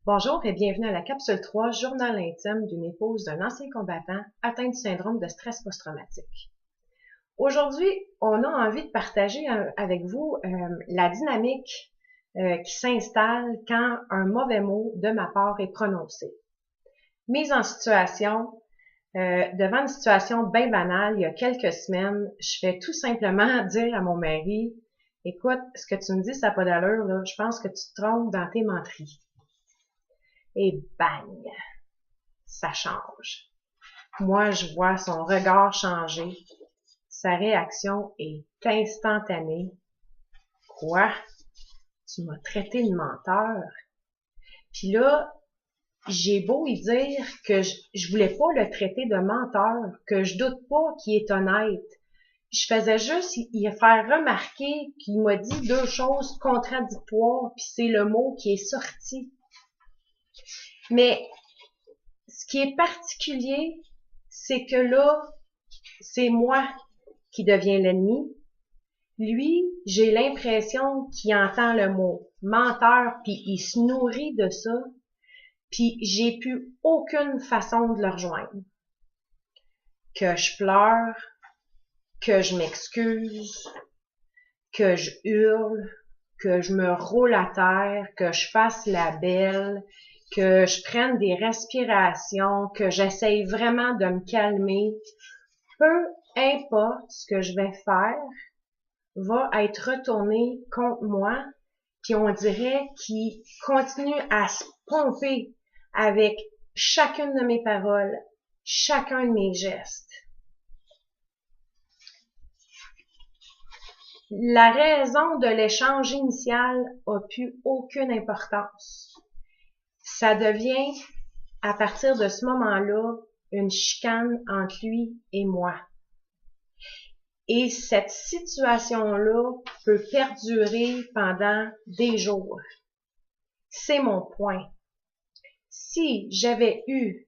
Bonjour et bienvenue à la capsule 3, journal intime d'une épouse d'un ancien combattant atteint du syndrome de stress post-traumatique. Aujourd'hui, on a envie de partager avec vous la dynamique qui s'installe quand un mauvais mot de ma part est prononcé. Mise en situation, devant une situation bien banale, il y a quelques semaines, je fais tout simplement dire à mon mari, « Écoute, ce que tu me dis, ça n'a pas d'allure, là. Je pense que tu te trompes dans tes menteries. » Et bang, ça change. Moi, je vois son regard changer. Sa réaction est instantanée. Quoi? Tu m'as traité de menteur? Puis là, j'ai beau y dire que je voulais pas le traiter de menteur, que je doute pas qu'il est honnête. Je faisais juste y faire remarquer qu'il m'a dit deux choses contradictoires, puis c'est le mot qui est sorti. Mais ce qui est particulier, c'est que là, c'est moi qui deviens l'ennemi. Lui, j'ai l'impression qu'il entend le mot menteur, puis il se nourrit de ça, puis j'ai plus aucune façon de le rejoindre. Que je pleure, que je m'excuse, que je hurle, que je me roule à terre, que je fasse la belle, que je prenne des respirations, que j'essaye vraiment de me calmer. Peu importe ce que je vais faire, va être retourné contre moi, puis on dirait qu'il continue à se pomper avec chacune de mes paroles, chacun de mes gestes. La raison de l'échange initial a plus aucune importance. Ça devient, à partir de ce moment-là, une chicane entre lui et moi. Et cette situation-là peut perdurer pendant des jours. C'est mon point. Si j'avais eu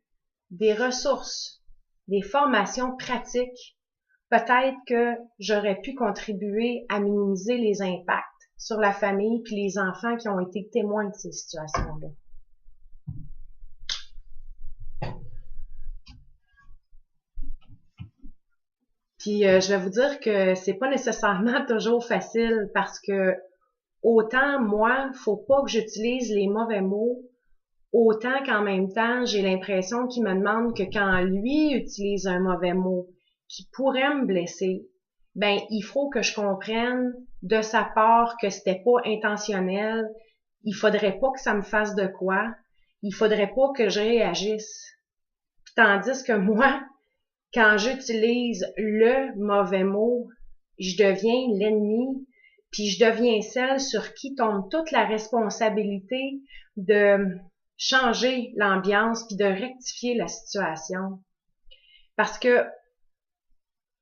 des ressources, des formations pratiques, peut-être que j'aurais pu contribuer à minimiser les impacts sur la famille puis les enfants qui ont été témoins de ces situations-là. Puis je vais vous dire que c'est pas nécessairement toujours facile parce que autant moi, faut pas que j'utilise les mauvais mots, autant qu'en même temps, j'ai l'impression qu'il me demande que quand lui utilise un mauvais mot qui pourrait me blesser, ben il faut que je comprenne de sa part que c'était pas intentionnel, il faudrait pas que ça me fasse de quoi, il faudrait pas que je réagisse. Tandis que moi, quand j'utilise le mauvais mot, je deviens l'ennemi, puis je deviens celle sur qui tombe toute la responsabilité de changer l'ambiance puis de rectifier la situation. Parce que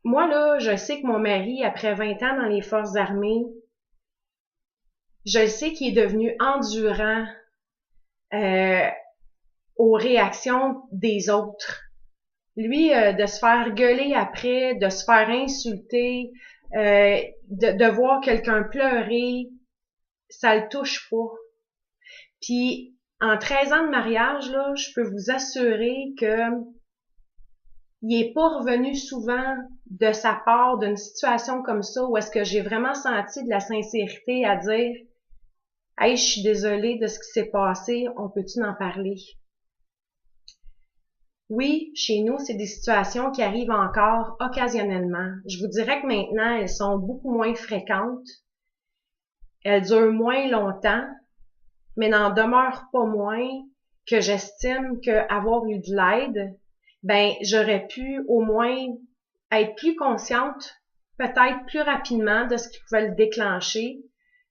moi, là, je sais que mon mari, après 20 ans dans les forces armées, je sais qu'il est devenu endurant aux réactions des autres. Lui, de se faire gueuler après, de se faire insulter, de voir quelqu'un pleurer, ça le touche pas. Puis, en 13 ans de mariage, là, je peux vous assurer que il est pas revenu souvent de sa part d'une situation comme ça où est-ce que j'ai vraiment senti de la sincérité à dire « Hey, je suis désolée de ce qui s'est passé, on peut-tu en parler? » Oui, chez nous, c'est des situations qui arrivent encore occasionnellement. Je vous dirais que maintenant, elles sont beaucoup moins fréquentes. Elles durent moins longtemps, mais n'en demeurent pas moins que j'estime qu'avoir eu de l'aide, ben, j'aurais pu au moins être plus consciente, peut-être plus rapidement de ce qui pouvait le déclencher.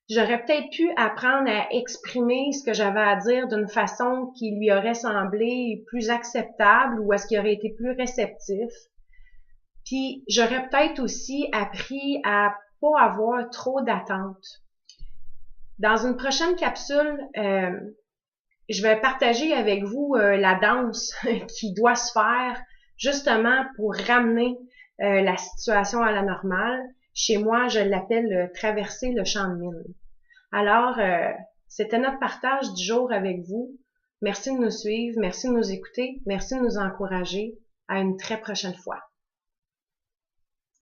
J'aurais peut-être pu apprendre à exprimer ce que j'avais à dire d'une façon qui lui aurait semblé plus acceptable ou est-ce qu'il aurait été plus réceptif. Puis j'aurais peut-être aussi appris à pas avoir trop d'attentes. Dans une prochaine capsule, je vais partager avec vous la danse qui doit se faire justement pour ramener la situation à la normale. Chez moi, je l'appelle traverser le champ de mine. Alors, c'était notre partage du jour avec vous. Merci de nous suivre, merci de nous écouter, merci de nous encourager. À une très prochaine fois.